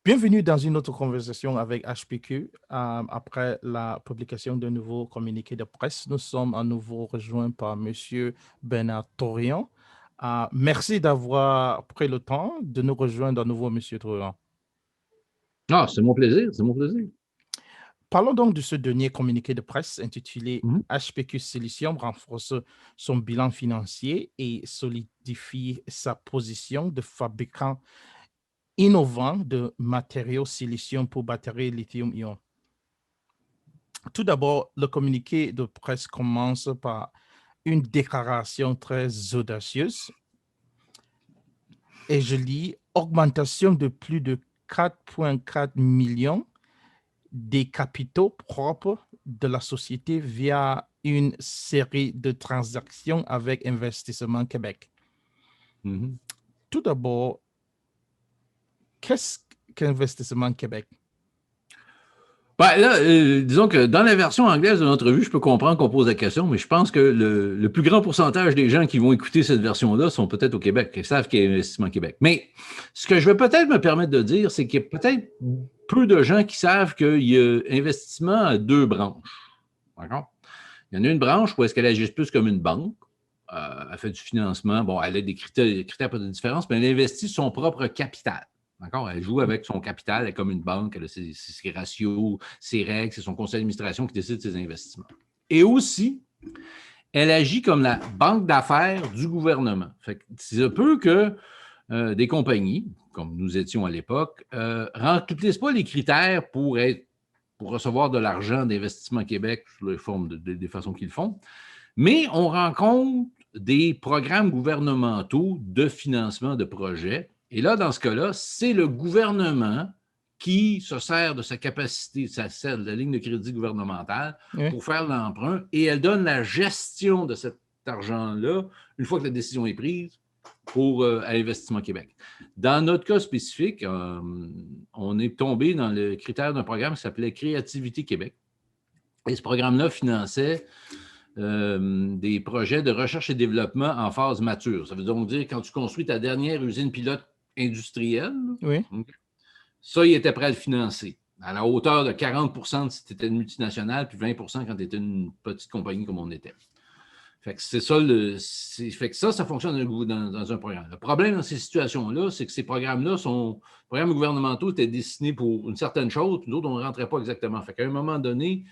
Bienvenue dans une autre conversation avec HPQ. Après la publication d'un nouveau communiqué de presse, nous sommes à nouveau rejoints par Monsieur Bernard Torian. Merci d'avoir pris le temps de nous rejoindre à nouveau, Monsieur Torian. Ah, c'est mon plaisir, c'est mon plaisir. Parlons donc de ce dernier communiqué de presse intitulé Mhm. HPQ Silicium renforce son bilan financier et solidifie sa position de fabricant innovant de matériaux silicium pour batteries lithium-ion. Tout d'abord, le communiqué de presse commence par une déclaration très audacieuse et je lis augmentation de plus de 4,4 millions des capitaux propres de la société via une série de transactions avec Investissement Québec. Mhm. Tout d'abord, qu'est-ce qu'Investissement Québec? Ben, là, disons que dans la version anglaise de l'entrevue, je peux comprendre qu'on pose la question, mais je pense que le plus grand pourcentage des gens qui vont écouter cette version-là sont peut-être au Québec, qui savent qu'il y a Investissement Québec. Mais ce que je vais peut-être me permettre de dire, c'est qu'il y a peut-être peu de gens qui savent qu'il y a investissement à deux branches. D'accord? Il y en a une branche où est-ce qu'elle agit plus comme une banque. Elle fait du financement. Bon, elle a des critères pas de différence, mais elle investit son propre capital. D'accord? Elle joue avec son capital, elle est comme une banque, elle a ses ratios, ses règles, c'est son conseil d'administration qui décide de ses investissements. Et aussi, elle agit comme la banque d'affaires du gouvernement. Fait que c'est un peu que des compagnies, comme nous étions à l'époque, remplissent pas les critères pour recevoir de l'argent d'Investissement Québec sous les formes des façons qu'ils font, mais on rencontre des programmes gouvernementaux de financement de projets. Et là, dans ce cas-là, c'est le gouvernement qui se sert de sa capacité, de la ligne de crédit gouvernementale Oui. pour faire l'emprunt et elle donne la gestion de cet argent-là, une fois que la décision est prise, à Investissement Québec. Dans notre cas spécifique, on est tombé dans le critère d'un programme qui s'appelait Créativité Québec. Et ce programme-là finançait des projets de recherche et développement en phase mature. Ça veut donc dire quand tu construis ta dernière usine pilote industrielle, Oui. ça, il était prêt à le financer à la hauteur de 40 si tu étais une multinationale, puis 20 quand tu étais une petite compagnie comme on était. Fait que c'est ça, fait que ça fonctionne dans un programme. Le problème dans ces situations-là, c'est que ces programmes-là programmes gouvernementaux étaient destinés pour une certaine chose, puis d'autres, on ne rentrait pas exactement. Fait qu'à un moment donné,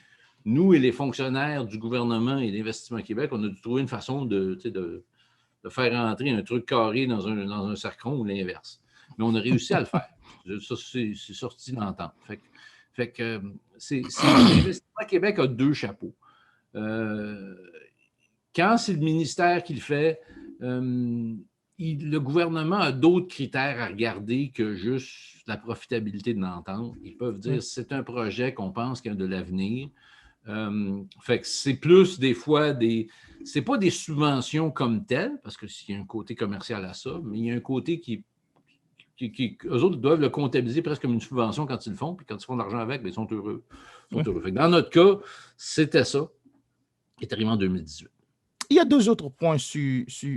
nous et les fonctionnaires du gouvernement et d'Investissement Québec, on a dû trouver une façon de faire rentrer un truc carré dans un cercon ou l'inverse. Mais on a réussi à le faire. Ça, c'est sorti d'entente. Fait que Investissement Québec a deux chapeaux. Quand c'est le ministère qui le fait, le gouvernement a d'autres critères à regarder que juste la profitabilité de l'entente. Ils peuvent dire c'est un projet qu'on pense qu'il y a de l'avenir. Fait que c'est plus des fois c'est pas des subventions comme telles, parce qu'il y a un côté commercial à ça, mais il y a un côté eux autres doivent le comptabiliser presque comme une subvention quand ils le font, puis quand ils font de l'argent avec, bien, ils sont heureux. Fait que dans notre cas, c'était ça, qui est arrivé en 2018. Il y a deux autres points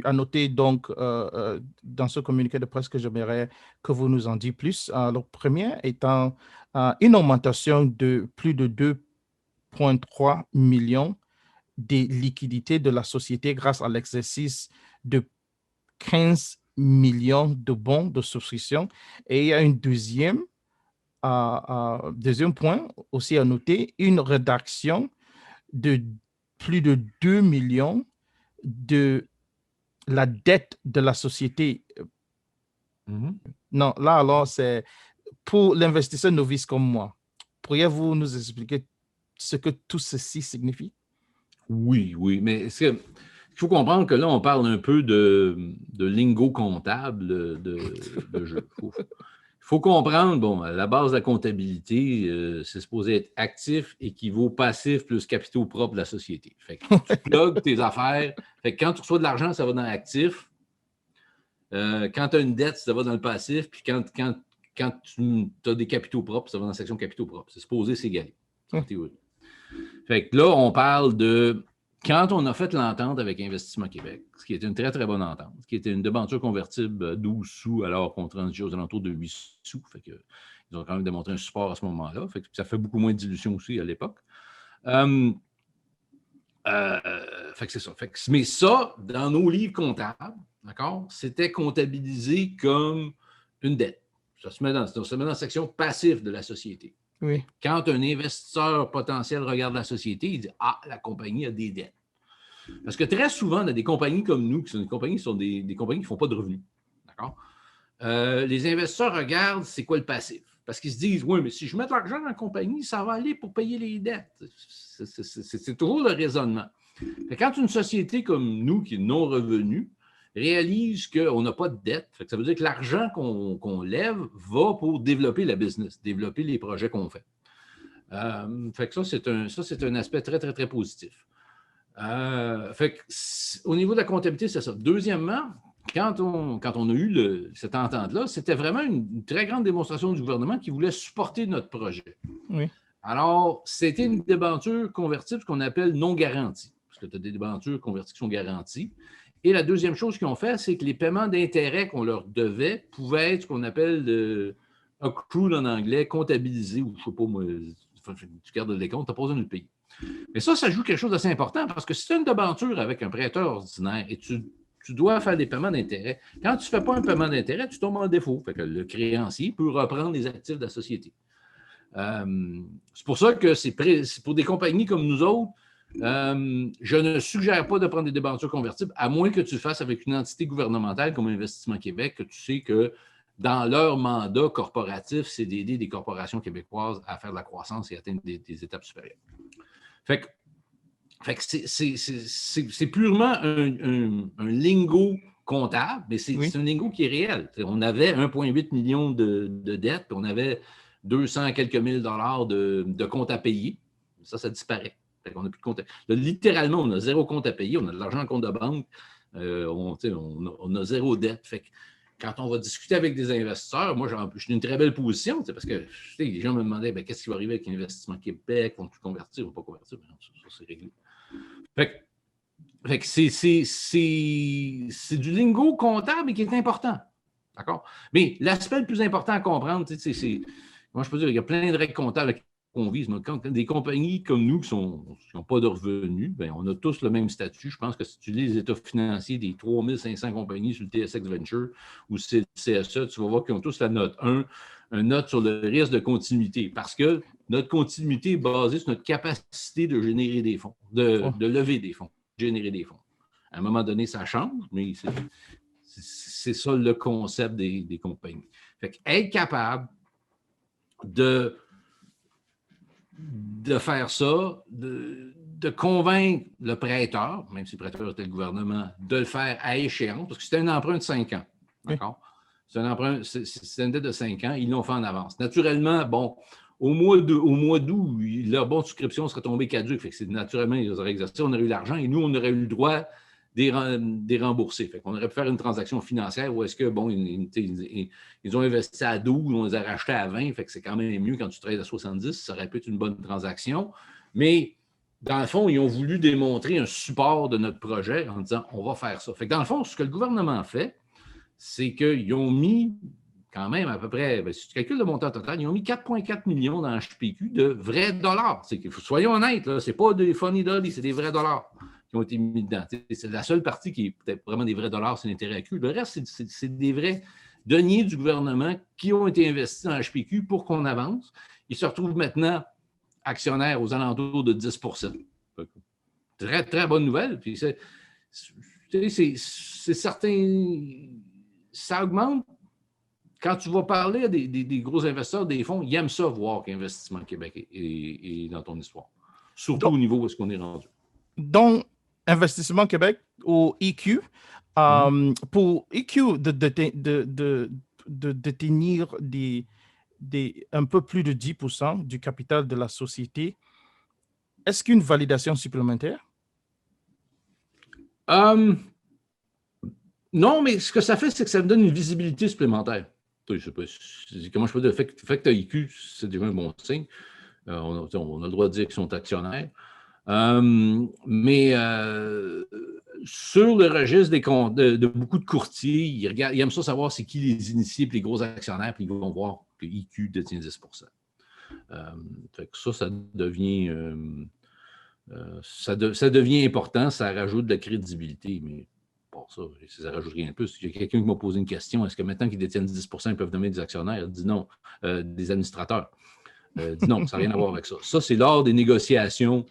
à noter donc, dans ce communiqué de presse que j'aimerais que vous nous en disiez plus. Le premier étant une augmentation de plus de 2,3 millions des liquidités de la société grâce à l'exercice de 15 millions de bons de souscription. Et il y a un deuxième point aussi à noter, une rédaction de plus de 2 millions de la dette de la société. Non, là, alors, c'est pour l'investisseur novice comme moi. Pourriez-vous nous expliquer ce que tout ceci signifie? Oui, mais il faut comprendre que là, on parle un peu de lingo comptable de jeu. Il faut comprendre, bon, à la base de la comptabilité, c'est supposé être actif équivaut passif plus capitaux propres de la société. Fait que tu plugues tes affaires. Fait que quand tu reçois de l'argent, ça va dans l'actif. Quand tu as une dette, ça va dans le passif. Puis quand tu as des capitaux propres, ça va dans la section capitaux propres. C'est supposé s'égaler, en théorie. Fait que là, on parle de quand on a fait l'entente avec Investissement Québec, ce qui était une très, très bonne entente, qui était une débenture convertible 12 sous alors qu'on transigeait aux alentours de 8 sous, fait que, ils ont quand même démontré un support à ce moment-là, fait que ça fait beaucoup moins de dilution aussi à l'époque. Fait que c'est ça. Mais ça, dans nos livres comptables, d'accord, c'était comptabilisé comme une dette. Ça se met dans la section passive de la société. Oui. Quand un investisseur potentiel regarde la société, il dit « Ah, la compagnie a des dettes. » Parce que très souvent, on a des compagnies comme nous, qui sont des compagnies qui ne font pas de revenus. D'accord? Les investisseurs regardent c'est quoi le passif. Parce qu'ils se disent « Oui, mais si je mets de l'argent dans la compagnie, ça va aller pour payer les dettes. » C'est toujours le raisonnement. Quand une société comme nous, qui est non revenue, réalise qu'on n'a pas de dette, ça veut dire que l'argent qu'on lève va pour développer la business, développer les projets qu'on fait. Fait que ça, c'est un aspect très, très, très positif. Au niveau de la comptabilité, c'est ça. Deuxièmement, quand on a eu cette entente-là, c'était vraiment une très grande démonstration du gouvernement qui voulait supporter notre projet. Oui. Alors, c'était une débenture convertible, qu'on appelle non garantie, parce que tu as des débentures converties qui sont garanties. Et la deuxième chose qu'ils ont fait, c'est que les paiements d'intérêt qu'on leur devait pouvaient être ce qu'on appelle accrued en anglais, comptabilisé, ou je ne sais pas, moi, tu gardes les comptes, tu n'as pas besoin de le payer. Mais ça joue quelque chose d'assez important, parce que si tu as une débenture avec un prêteur ordinaire et tu dois faire des paiements d'intérêt, quand tu ne fais pas un paiement d'intérêt, tu tombes en défaut. Fait que le créancier peut reprendre les actifs de la société. C'est pour ça que c'est pour des compagnies comme nous autres, je ne suggère pas de prendre des débentures convertibles, à moins que tu le fasses avec une entité gouvernementale comme Investissement Québec, que tu sais que dans leur mandat corporatif, c'est d'aider des corporations québécoises à faire de la croissance et atteindre des étapes supérieures. Fait que c'est purement un lingot comptable, mais c'est un lingot qui est réel. On avait 1,8 million de dettes, puis on avait 200 quelques mille dollars de comptes à payer. Ça disparaît. On n'a plus de compte. Là, littéralement, on a zéro compte à payer. On a de l'argent en compte de banque. On a zéro dette. Fait que quand on va discuter avec des investisseurs, moi, je suis dans une très belle position, parce que les gens me demandaient qu'est-ce qui va arriver avec Investissement Québec, vont-ils convertir ou pas convertir? Mais non, ça c'est réglé. Fait que c'est du lingo comptable qui est important. D'accord? Mais l'aspect le plus important à comprendre, c'est moi, je peux dire, il y a plein de règles comptables qu'on vise. Mais quand des compagnies comme nous qui n'ont pas de revenus, bien, on a tous le même statut. Je pense que si tu lis les états financiers des 3500 compagnies sur le TSX Venture ou le CSE, tu vas voir qu'ils ont tous la note 1, une note sur le risque de continuité. Parce que notre continuité est basée sur notre capacité de générer des fonds, de lever des fonds, de générer des fonds. À un moment donné, ça change, mais c'est ça le concept des compagnies. Fait qu'être capable de faire ça, de convaincre le prêteur, même si le prêteur était le gouvernement, de le faire à échéance, parce que c'était un emprunt de 5 ans. D'accord? C'est un emprunt, c'est une dette de 5 ans, ils l'ont fait en avance. Naturellement, bon, au mois d'août, leur bon de souscription serait tombé caduque. Fait que c'est naturellement, ils auraient exercé, on aurait eu l'argent et nous, on aurait eu le droit des rembourser. Fait qu'on aurait pu faire une transaction financière où est-ce que, bon, ils ont investi à 12, on les a rachetés à 20, fait que c'est quand même mieux quand tu trades à 70, ça aurait pu être une bonne transaction. Mais dans le fond, ils ont voulu démontrer un support de notre projet en disant on va faire ça. Fait que dans le fond, ce que le gouvernement fait, c'est qu'ils ont mis quand même à peu près, si tu calcules le montant total, ils ont mis 4,4 millions dans HPQ de vrais dollars. Soyons honnêtes, ce n'est pas des funny dollars, c'est des vrais dollars qui ont été mis dedans. C'est la seule partie qui est peut-être vraiment des vrais dollars, c'est l'intérêt accru. Le reste, c'est des vrais deniers du gouvernement qui ont été investis dans HPQ pour qu'on avance. Ils se retrouvent maintenant actionnaires aux alentours de 10 %. Très, très bonne nouvelle. Puis c'est certain, ça augmente. Quand tu vas parler à des gros investisseurs, des fonds, ils aiment ça voir qu'Investissement Québec est dans ton histoire. Surtout au niveau où est-ce qu'on est rendu. Donc, Investissement Québec au EQ, pour EQ de détenir un peu plus de 10% du capital de la société, est-ce qu'une validation supplémentaire? Non, mais ce que ça fait, c'est que ça me donne une visibilité supplémentaire. Je sais pas, comment je peux dire, le fait que tu as EQ, c'est déjà un bon signe. On a le droit de dire qu'ils sont actionnaires. Mais sur le registre de beaucoup de courtiers, ils aiment ça savoir c'est qui les initiés et les gros actionnaires, puis ils vont voir que IQ détient 10 fait que ça devient, ça devient important, ça rajoute de la crédibilité, mais bon, ça ne rajoute rien de plus. Il y a quelqu'un qui m'a posé une question, est-ce que maintenant qu'ils détiennent 10 ils peuvent nommer des actionnaires? Il dit non, des administrateurs. Dit non, ça n'a rien à voir avec ça. Ça, c'est lors des négociations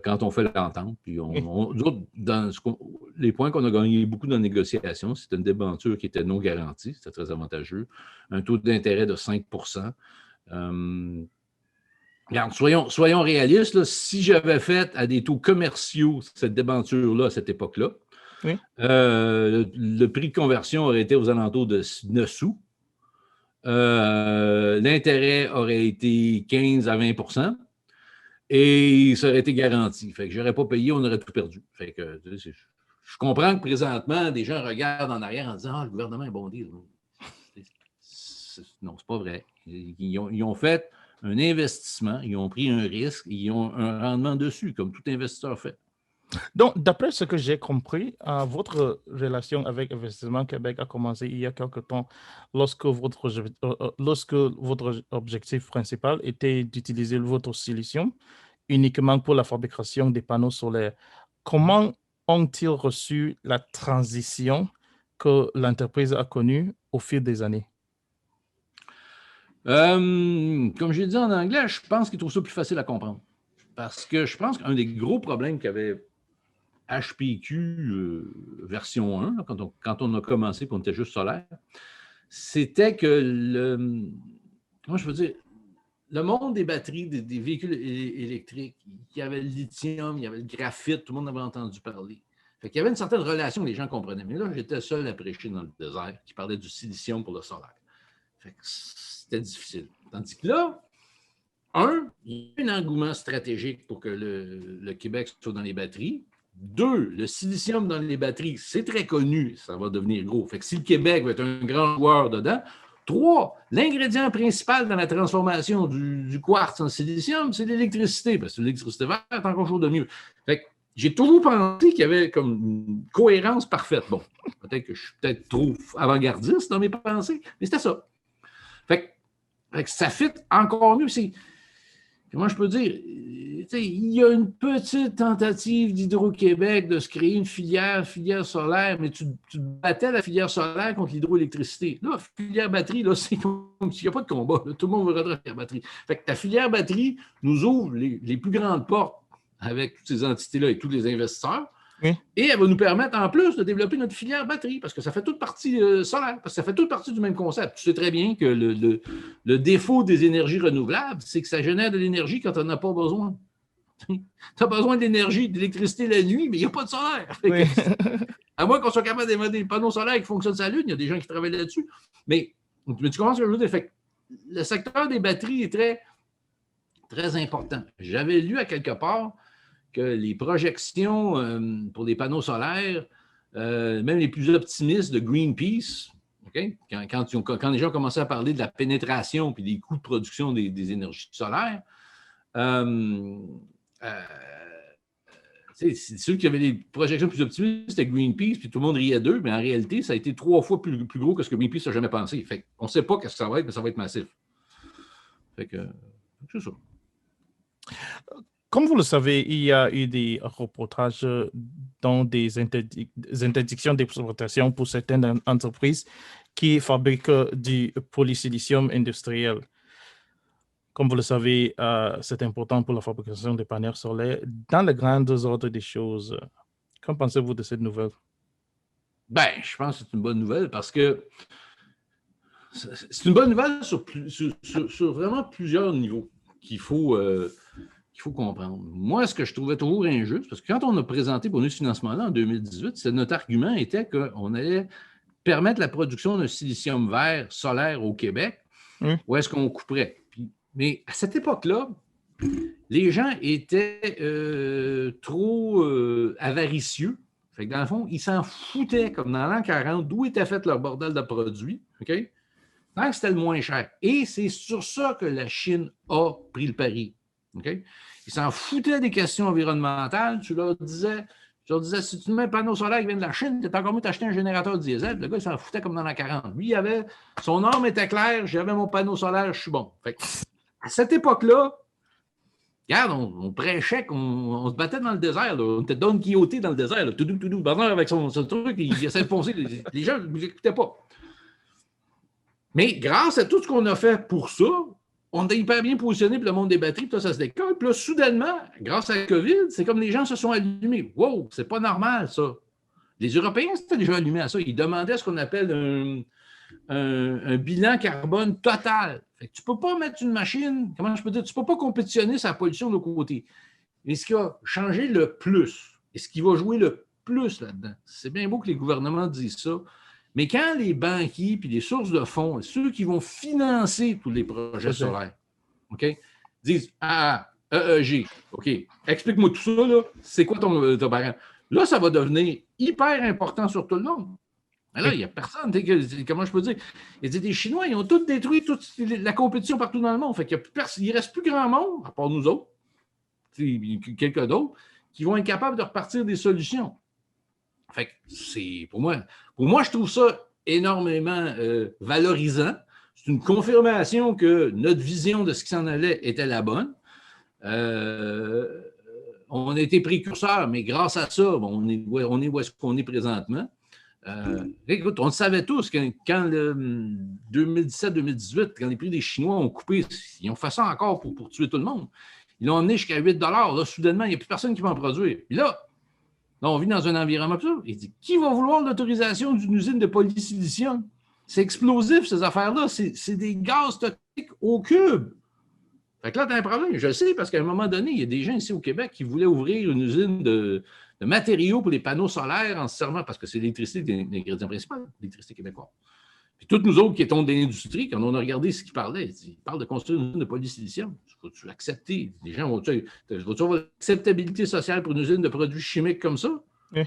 quand on fait l'entente. Puis les points qu'on a gagnés beaucoup dans la négociation, c'était une débenture qui était non garantie, c'était très avantageux. Un taux d'intérêt de 5 regarde, soyons réalistes, là, si j'avais fait à des taux commerciaux cette débenture-là à cette époque-là, Oui. le prix de conversion aurait été aux alentours de 9 sous. L'intérêt aurait été 15 à 20 et ça aurait été garanti. Fait que je n'aurais pas payé, on aurait tout perdu. Fait que, je comprends que présentement, des gens regardent en arrière en disant « Ah, le gouvernement est bon deal. » Non, c'est pas vrai. Ils ont fait un investissement, ils ont pris un risque, ils ont un rendement dessus, comme tout investisseur fait. Donc, d'après ce que j'ai compris, votre relation avec Investissement Québec a commencé il y a quelque temps lorsque votre objectif principal était d'utiliser votre silicium uniquement pour la fabrication des panneaux solaires. Comment ont-ils reçu la transition que l'entreprise a connue au fil des années? Comme j'ai dit en anglais, je pense qu'ils trouvent ça plus facile à comprendre. Parce que je pense qu'un des gros problèmes qu'avait HPQ version 1, là, quand on a commencé et on était juste solaire, c'était que comment je veux dire, le monde des batteries, des véhicules électriques, il y avait le lithium, il y avait le graphite, tout le monde avait entendu parler. Fait qu'il y avait une certaine relation que les gens comprenaient. Mais là, j'étais seul à prêcher dans le désert qui parlait du silicium pour le solaire. Fait que c'était difficile. Tandis que là, il y a un engouement stratégique pour que le Québec soit dans les batteries. 2, le silicium dans les batteries, c'est très connu, ça va devenir gros. Fait que si le Québec va être un grand joueur dedans. 3, l'ingrédient principal dans la transformation du quartz en silicium, c'est l'électricité, parce que l'électricité verte est encore chose de mieux. Fait que j'ai toujours pensé qu'il y avait comme une cohérence parfaite. Bon, peut-être que je suis trop avant-gardiste dans mes pensées, mais c'était ça. Fait que ça fit encore mieux. Comment je peux dire? Il y a une petite tentative d'Hydro-Québec de se créer une filière solaire, mais tu battais la filière solaire contre l'hydroélectricité. Là, filière batterie, là, c'est comme s'il n'y a pas de combat. Là, tout le monde veut redresser la batterie. Fait que ta filière batterie nous ouvre les plus grandes portes avec toutes ces entités-là et tous les investisseurs. Oui. Et elle va nous permettre en plus de développer notre filière batterie parce que ça fait toute partie solaire, parce que ça fait toute partie du même concept. Tu sais très bien que le défaut des énergies renouvelables, c'est que ça génère de l'énergie quand on n'a pas besoin. Tu as besoin d'énergie, d'électricité la nuit, mais il n'y a pas de solaire. Oui. À moins qu'on soit capable d'inventer des panneaux solaires qui fonctionnent sur la Lune, il y a des gens qui travaillent là-dessus. Mais tu comprends ce que je veux dire? Fait que le secteur des batteries est très, très important. J'avais lu à quelque part que les projections pour les panneaux solaires, même les plus optimistes de Greenpeace, okay? Quand les gens commençaient à parler de la pénétration et des coûts de production des énergies solaires, c'est sûr qu'il y avait des projections plus optimistes, c'était Greenpeace, puis tout le monde riait d'eux, mais en réalité, ça a été 3 fois plus gros que ce que Greenpeace n'a jamais pensé. Fait qu'on ne sait pas ce que ça va être, mais ça va être massif. Fait que c'est ça. Comme vous le savez, il y a eu des reportages dans des interdictions d'exploitation pour certaines entreprises qui fabriquent du polysilicium industriel. Comme vous le savez, c'est important pour la fabrication des panneaux solaires. Dans les grands ordres des choses, qu'en pensez-vous de cette nouvelle? Ben, je pense que c'est une bonne nouvelle parce que c'est une bonne nouvelle sur vraiment plusieurs niveaux qu'il faut comprendre. Moi, ce que je trouvais toujours injuste, parce que quand on a présenté pour nous ce financement-là en 2018, notre argument était qu'on allait permettre la production d'un silicium vert solaire au Québec, où est-ce qu'on couperait. Mais à cette époque-là, les gens étaient trop avaricieux. Fait que dans le fond, ils s'en foutaient, comme dans l'an 40, d'où était fait leur bordel de produits. OK? Tant que c'était le moins cher. Et c'est sur ça que la Chine a pris le pari. Okay? Ils s'en foutaient des questions environnementales. Je leur disais, si tu mets un panneau solaire qui vient de la Chine, tu es encore mieux d'acheter un générateur diesel. Le gars, il s'en foutait comme dans la 40. Lui, son norme était claire, j'avais mon panneau solaire, je suis bon. Fait que, à cette époque-là, regarde, on prêchait, on se battait dans le désert. Là. On était Don Quixote dans le désert. Tout doux. Bernard, avec son truc, il essayait de foncer. Les gens ne nous écoutaient pas. Mais grâce à tout ce qu'on a fait pour ça, on est hyper bien positionné pour le monde des batteries, puis là, ça se décolle. Puis là, soudainement, grâce à la COVID, c'est comme les gens se sont allumés. Wow, c'est pas normal, ça. Les Européens s'étaient déjà allumés à ça. Ils demandaient ce qu'on appelle un bilan carbone total. Fait que tu ne peux pas mettre une machine, comment je peux dire, tu ne peux pas compétitionner sa pollution de l'autre côté. Mais ce qui a changé le plus, et ce qui va jouer le plus là-dedans, c'est bien beau que les gouvernements disent ça, mais quand les banquiers puis les sources de fonds, ceux qui vont financer tous les projets solaires, OK, disent EEG, OK, explique-moi tout ça, là, c'est quoi ton barème? Là, ça va devenir hyper important sur tout le monde. Mais là, il n'y a personne. Comment je peux dire? Il y a des Chinois, ils ont tout détruit, toute la compétition partout dans le monde. Fait qu'il ne reste plus grand monde, à part nous autres, quelques d'autres, qui vont être capables de repartir des solutions. Fait que c'est, pour moi, je trouve ça énormément valorisant. C'est une confirmation que notre vision de ce qui s'en allait était la bonne. On a été précurseurs, mais grâce à ça, on est où est-ce qu'on est présentement. Écoute, on le savait tous quand le 2017-2018, quand les prix des Chinois ont coupé, ils ont fait ça encore pour tuer tout le monde. Ils l'ont emmené jusqu'à 8 $. Là, soudainement, il n'y a plus personne qui va en produire. Puis là, on vit dans un environnement absurde. Il dit, qui va vouloir l'autorisation d'une usine de polysilicium? C'est explosif, ces affaires-là. C'est des gaz toxiques au cube. Fait que là, tu as un problème. Je le sais parce qu'à un moment donné, il y a des gens ici au Québec qui voulaient ouvrir une usine de matériaux pour les panneaux solaires en se servant, parce que c'est l'électricité l'ingrédient principal, l'électricité québécoise. Puis toutes nous autres qui étions de l'industrie, quand on a regardé ce qu'ils parlaient, ils parlent de construire une usine de polysilicium. Faut-tu accepter? Les gens vont-tu avoir l'acceptabilité sociale pour une usine de produits chimiques comme ça? Oui.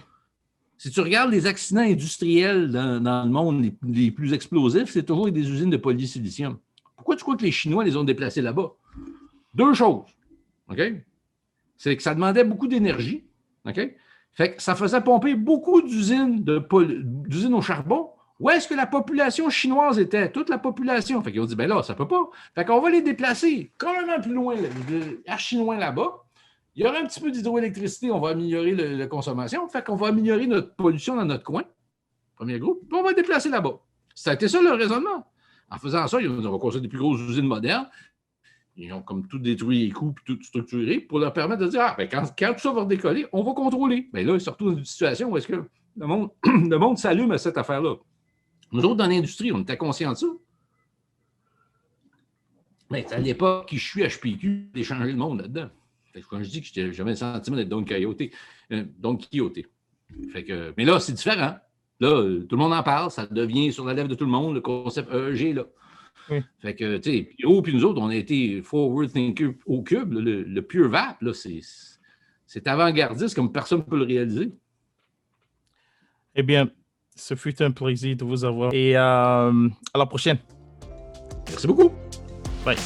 Si tu regardes les accidents industriels dans le monde les plus explosifs, c'est toujours des usines de polysilicium. Pourquoi tu crois que les Chinois les ont déplacés là-bas? Deux choses. OK? C'est que ça demandait beaucoup d'énergie. OK? Fait que ça faisait pomper beaucoup d'usines au charbon. Où est-ce que la population chinoise était? Toute la population. Fait qu'ils ont dit, ben là, ça peut pas. Fait qu'on va les déplacer carrément plus loin, archi loin là-bas. Il y aura un petit peu d'hydroélectricité, on va améliorer la consommation. Fait qu'on va améliorer notre pollution dans notre coin. Premier groupe. Puis on va déplacer là-bas. Ça a été ça le raisonnement. En faisant ça, ils ont dit, on va construire des plus grosses usines modernes. Ils ont comme tout détruit les coûts et tout structuré pour leur permettre de dire, ben quand tout ça va redécoller, on va contrôler. Mais là, ils se retrouvent dans une situation où est-ce que le monde s'allume à cette affaire-là. Nous autres, dans l'industrie, on était conscients de ça. Mais à l'époque, qui je suis HPQ, j'ai changé le monde là-dedans. Quand je dis que j'avais le sentiment d'être Don Quixote. Mais là, c'est différent. Là, tout le monde en parle, ça devient sur la lèvre de tout le monde, le concept EEG, là. Oui. Fait que, tu sais, Pierrot puis nous autres, on a été forward thinker au cube. Le Pure Vap, là, c'est avant-gardiste comme personne ne peut le réaliser. Eh bien, ce fut un plaisir de vous avoir. Et à la prochaine. Merci beaucoup. Bye.